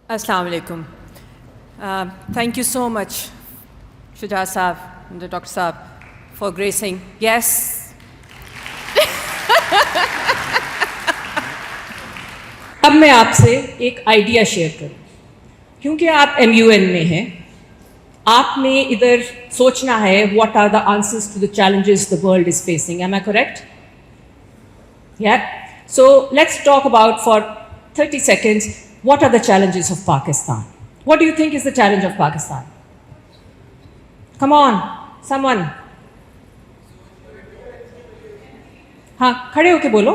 Assalamu alaikum. Thank you so much, Shuja Saab and the Dr. Saab, for gracing. Yes. अब मैं आपसे एक idea share करूं, क्योंकि आप MUN में हैं, आपने इधर सोचना है what are the answers to the challenges the world is facing. Am I correct? Yeah. So let's talk about for 30 seconds what are the challenges of Pakistan. What do you think is the challenge of Pakistan? Come on, someone. हाँ, खड़े होके बोलो.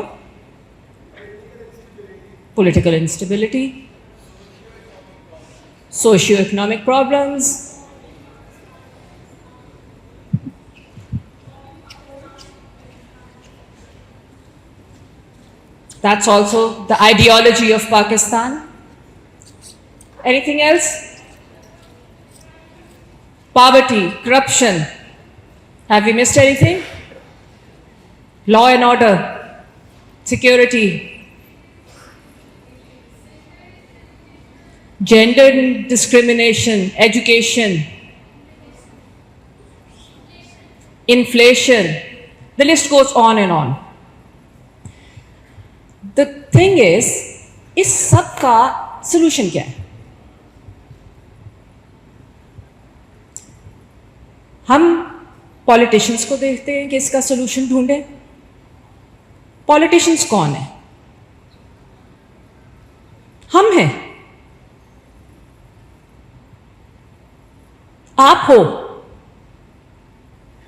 Political instability, socio-economic problems, that's also the ideology of Pakistan. Anything else? Poverty, corruption. Have we missed anything? Law and order, security, gender discrimination, education, inflation. The list goes on and on. The thing is, इस सब का solution क्या है? हम politicians को देखते हैं कि इसका सोल्यूशन ढूंढें. पॉलिटिशियंस कौन है? हम हैं, आप हो.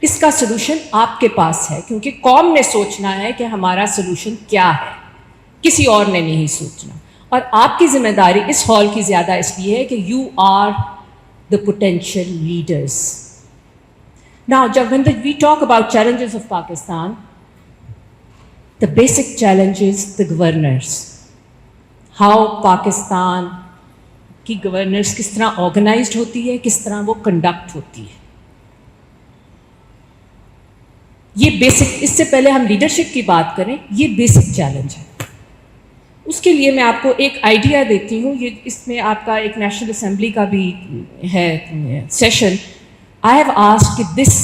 इसका सोल्यूशन आपके पास है, क्योंकि कौम ने सोचना है कि हमारा सोल्यूशन क्या है, किसी और ने नहीं सोचना. और आपकी जिम्मेदारी इस हॉल की ज्यादा इसलिए है कि you are the potential leaders. Now, when we talk about challenges of Pakistan, the basic challenge is the governors. How Pakistan की governors किस तरह organized होती है, किस तरह वो conduct होती है. ये basic, इससे पहले हम leadership की बात करें, ये basic challenge है. उसके लिए मैं आपको एक आइडिया देती हूँ. ये इसमें आपका एक नेशनल असेंबली का भी है session. I have asked that this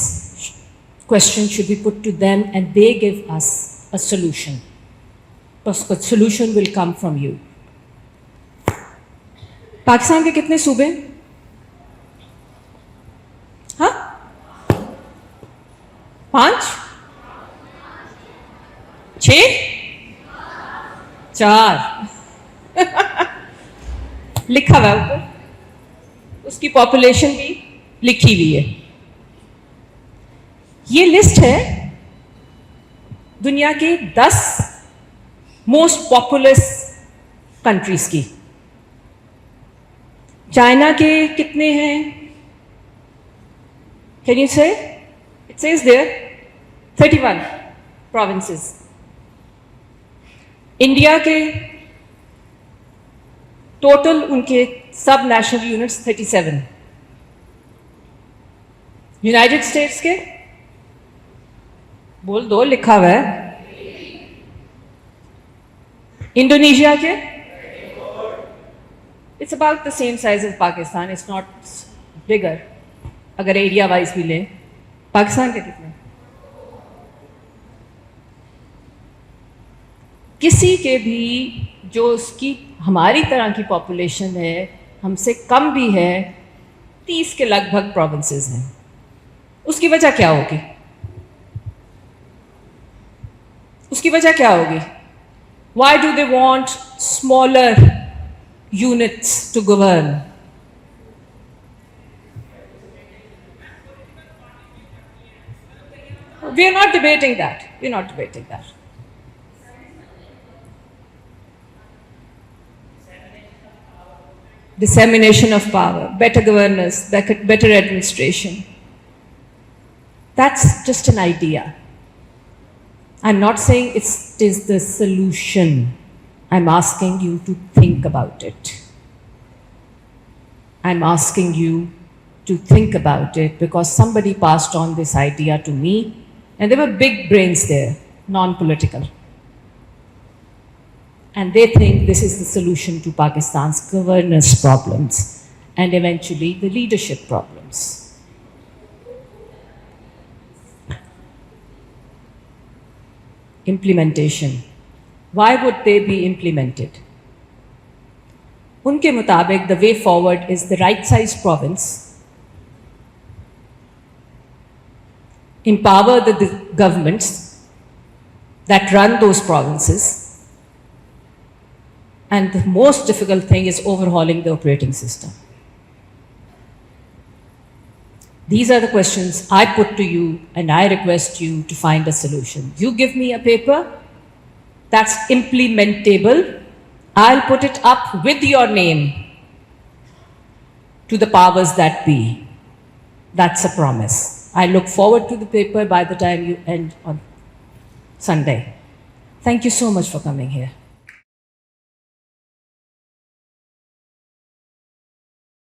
question should be put to them and they give us a solution. Because the solution will come from you. Pakistan के कितने सूबे? हाँ? 5? 6? 4. लिखा हुआ है ऊपर, उसकी पॉपुलेशन भी लिखी हुई है. ये लिस्ट है दुनिया के 10 मोस्ट पॉपुलस कंट्रीज की. चाइना के कितने हैं? Can you say? It says there 31 provinces. India के टोटल उनके सब नेशनल यूनिट्स 37. यूनाइटेड स्टेट्स के बोल दो, लिखा हुआ है. इंडोनेशिया के it's about the same size as Pakistan, it's not bigger अगर एरिया वाइज भी लें. पाकिस्तान के कितने? किसी के भी जो उसकी हमारी तरह की पॉपुलेशन है, हमसे कम भी है, 30 के लगभग प्रोविंसेस हैं. उसकी वजह क्या होगी? उसकी वजह क्या होगी? Why do they want smaller units to govern? We are not debating that. We are not debating that. Dissemination of power, better governance, better administration. That's just an idea. I'm not saying it is the solution. I'm asking you to think about it. I'm asking you to think about it because somebody passed on this idea to me and there were big brains there, non-political. and they think this is the solution to Pakistan's governance problems and eventually the leadership problems. Implementation. Why would they be implemented? उनके मुताबिक the way forward is the right-sized province, empower the governments that run those provinces, and the most difficult thing is overhauling the operating system. These are the questions I put to you, and I request you to find a solution. You give me a paper that's implementable, I'll put it up with your name to the powers that be. That's a promise. I look forward to the paper by the time you end on Sunday. Thank you so much for coming here.